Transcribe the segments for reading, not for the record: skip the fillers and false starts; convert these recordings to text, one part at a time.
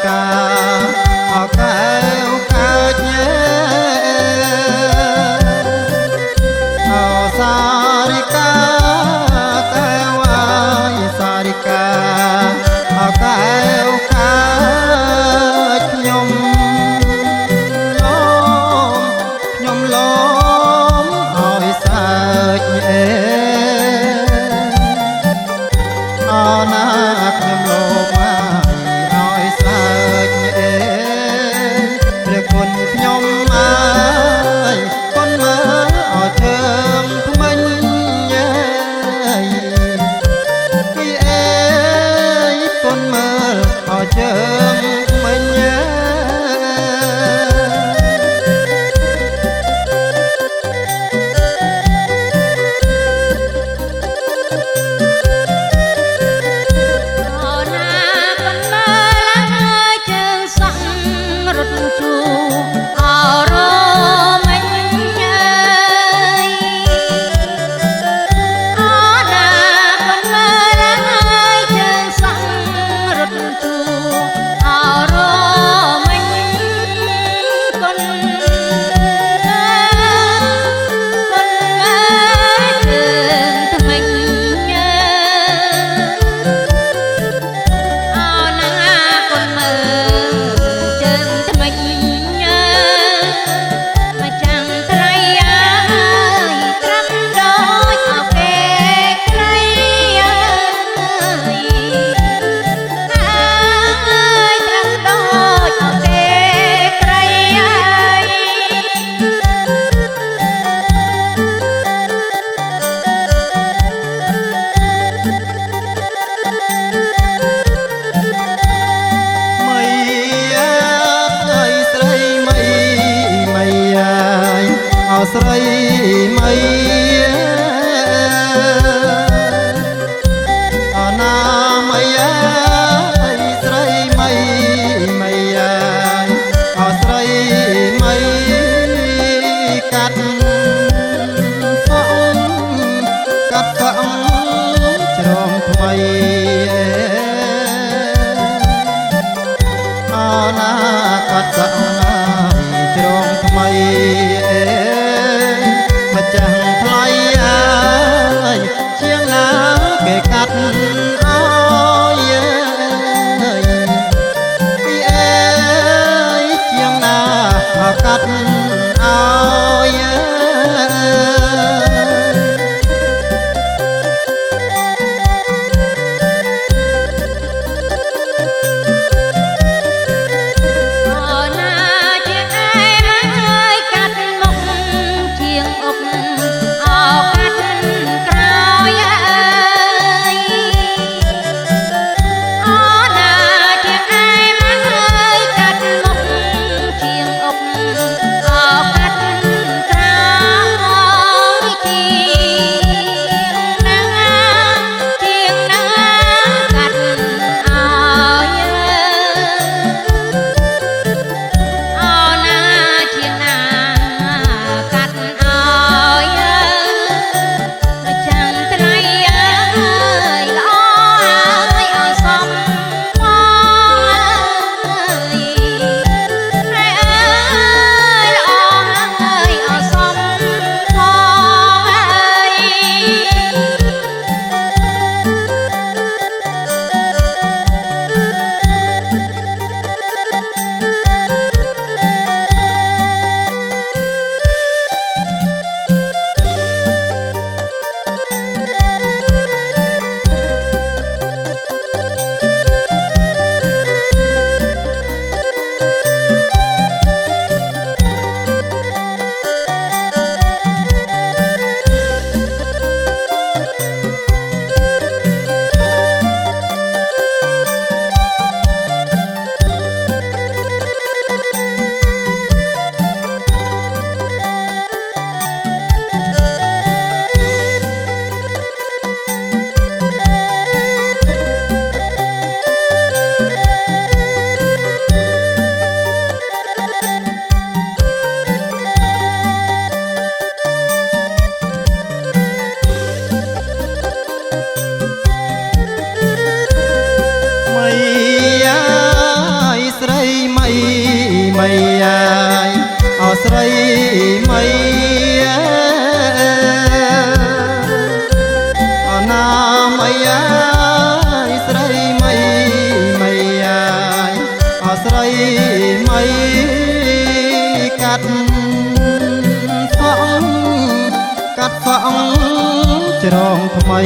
កាអកែវកើតញែអសារិកាកែវអាយសារិកាអកែវកើតខ្ញុំឡំឲ្យសើចអេអណាខ្ញុំលោកឲ្យសើចអេព្រះគុណខ្ញុំអើយគុណមើលឲ្យជើងថ្មិញពីអេគុណមើលឲ្យជើងថ្មិញស្រីមីអណាមីស្រីមីអស្រីមីកាត់សងជ្រងថ្មីអណាកាត់សងជ្រងថ្មីម្ចាស់ថ្លៃអើយជាងណាគេកាត់អើយពីអើយជាងណាកាត់អើយ ស្រីមីអណាមីអាយស្រីមីមីអាយអស្រីមីកាត់សក់កាត់សក់ច្រងថ្មី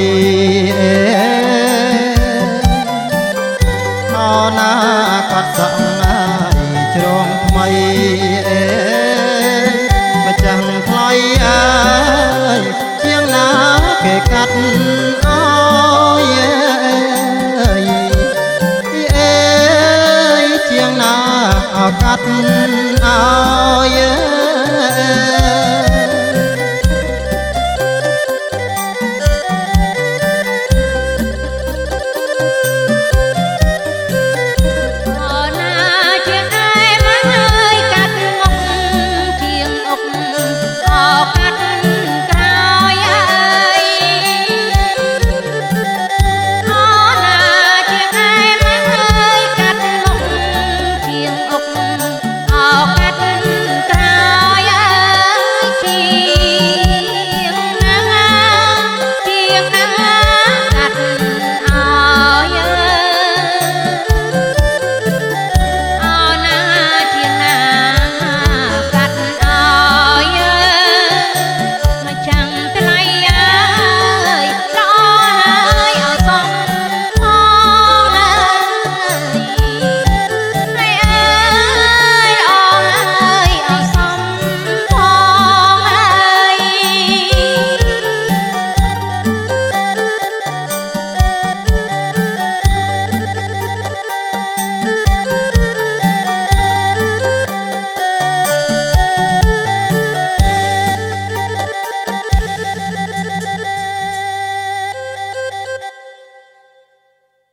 អណាកាត់សក់ច្រងថ្មីម្ចាស់ថ្លៃអើយជាងណាគេកាត់អើយជាងណាកាត់